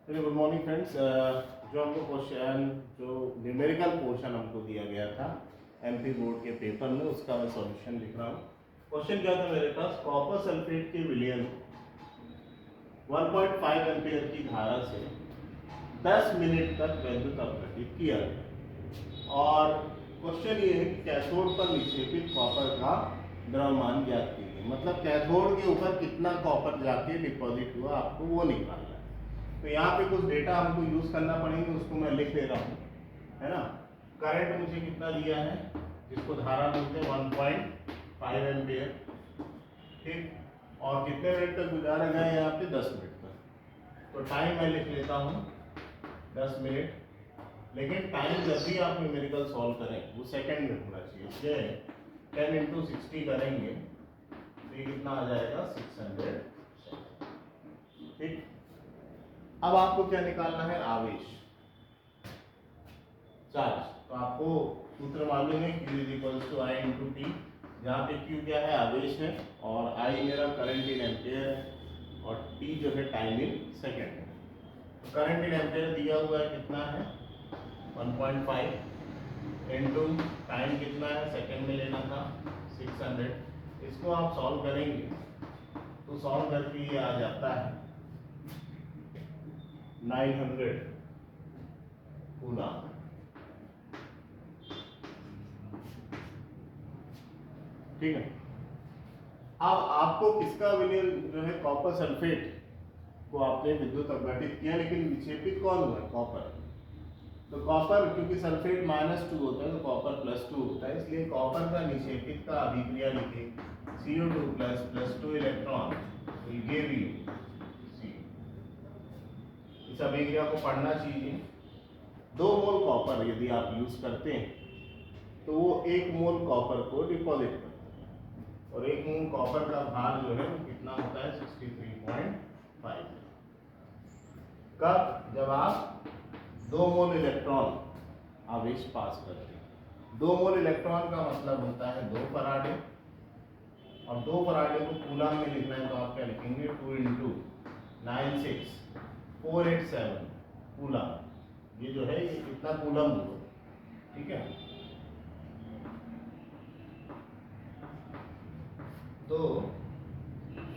चलिए good morning friends. जो हमको क्वेश्चन जो न्यूमेरिकल पोर्शन हमको दिया गया था एमपी बोर्ड के पेपर में, उसका मैं सॉल्यूशन लिख रहा हूँ। क्वेश्चन क्या था मेरे पास, कॉपर सल्फेट के विलयन 1.5 एम्पियर की धारा से 10 मिनट तक वैद्युत अपघटित किया गया और क्वेश्चन ये है कि कैथोड पर निक्षेपित कॉपर का द्रव्यमान ज्ञात कीजिए। मतलब कैथोड के ऊपर कितना कॉपर जाके डिपॉजिट हुआ, आपको वो निकालना है। तो यहाँ पे कुछ डेटा हमको यूज करना पड़ेंगे, उसको मैं लिख ले रहा हूँ, है ना। करंट मुझे कितना दिया है, जिसको धारा बोलते हैं 1.5 एम्पियर, ठीक। और कितने मिनट तक गुजारा गया है यहाँ पे, 10 मिनट तक। तो टाइम मैं लिख लेता हूँ 10 मिनट। लेकिन टाइम जब भी आप न्यूमेरिकल सॉल्व करें वो सेकंड में होना चाहिए, इसलिए 10 इंटू 60 करेंगे तो ये कितना आ जाएगा, 600, ठीक। अब आपको क्या निकालना है, आवेश, चार्ज। तो आपको सूत्र मालूम है, Q is equals to I into T, जहाँ पे Q क्या है, आवेश है, और I मेरा करंट इन एम्पियर है, और T जो है टाइम इन सेकेंड है। तो करंट इन एम्पियर दिया हुआ है, कितना है 1.5 इंटू टाइम कितना है, सेकेंड में लेना था 600। इसको आप सॉल्व करेंगे तो सॉल्व करके ये आ जाता है 900 कूलम, ठीक है। अब आपको किसका विलयन जो है, कॉपर सल्फेट को आपने विद्युत अपघटित किया, लेकिन विक्षेपित कौन हुआ है, कॉपर। तो कॉपर, क्योंकि सल्फेट -2 होता है तो कॉपर +2 होता है, इसलिए कॉपर का निक्षेपित का अभिक्रिया लिखेंगे, CO2 +2 electron will give you C। इस अभिक्रिया को पढ़ना चाहिए। 2 मोल कॉपर यदि आप यूज करते हैं तो वो 1 मोल कॉपर को डिपॉजिट करता है, और 1 मोल कॉपर का भार जो है वो कितना होता है, 63.5। कब, जब आप 2 मोल इलेक्ट्रॉन आवेश पास करते हैं। 2 मोल इलेक्ट्रॉन का मतलब होता है 2 फराडे, और 2 फराडे को कूलम में लिखना है तो आप क्या लिखेंगे, 2 इंटू 96487 कूलम। ये जो है ये कितना कूलम हुआ, ठीक है। तो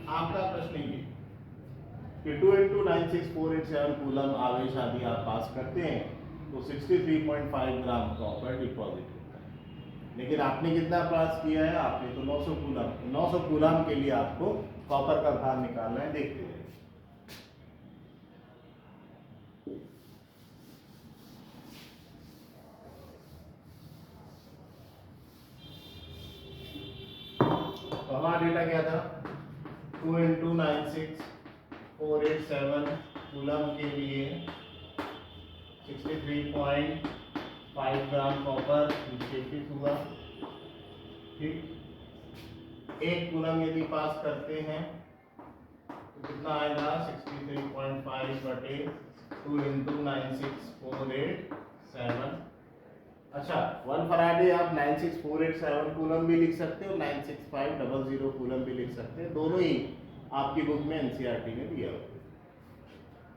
आपका प्रश्न ये कि 2 इंटू 96487 कूलम आवेश आदि आप पास करते हैं तो 63.5 ग्राम कॉपर डिपॉजिट होता है। लेकिन आपने कितना पास किया है, आपने तो 900 कूलम। 900 कूलम के लिए आपको कॉपर का भार निकालना है, देखते हैं। तो हमारा डेटा क्या था, 2 इंटू 96487 कूलम के लिए 63.5 ग्राम कॉपर विक्षेपित हुआ, ठीक। 1 कूलम यदि पास करते हैं तो कितना आएगा, 63.5 बटे 2 इंटू 96487। अच्छा, 1 फराडे आप 96487 कूलम भी लिख सकते हैं और 96500 कूलम भी लिख सकते हैं, दोनों ही आपकी बुक में एनसीईआरटी में दिया हुआ है।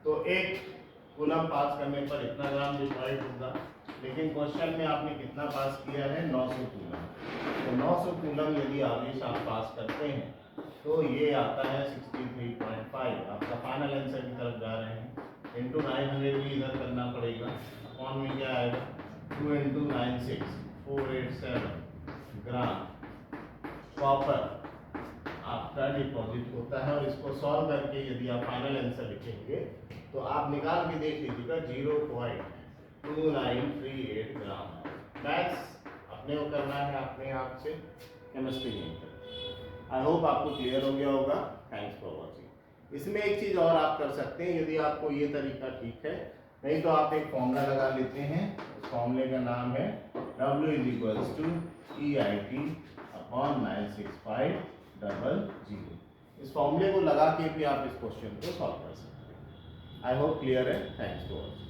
तो 1 कूलम पास करने पर इतना ग्राम डिवाइड होगा, लेकिन क्वेश्चन में आपने कितना पास किया है, 900 कूलम। तो 900 कूलम यदि आवेश आप पास करते हैं तो ये आता है 63.5। आपका फाइनल आंसर की तरफ जा रहे हैं। इंटू 900 भी इधर करना पड़ेगा, कौन में क्या आएगा, 2 इंटू 96487 ग्राम कॉपर आपका डिपॉजिट होता है। और इसको सॉल्व करके यदि आप फाइनल आंसर लिखेंगे तो आप निकाल के देख लीजिएगा, 0.2938 ग्राम। मैथ्स अपने को करना है, अपने आप से केमिस्ट्री नहीं करना। आई होप आपको क्लियर हो गया होगा। Thanks for watching. इसमें एक चीज़ और आप कर सकते हैं, यदि आपको ये तरीका ठीक है, नहीं तो आप एक फॉर्मूला लगा लेते हैं। उस फॉर्मूले का नाम है W is equals to EIT upon 96500। इस फॉर्मूले को लगा के भी आप इस क्वेश्चन को सॉल्व कर सकते हैं। आई होप क्लियर है। Thanks for watching.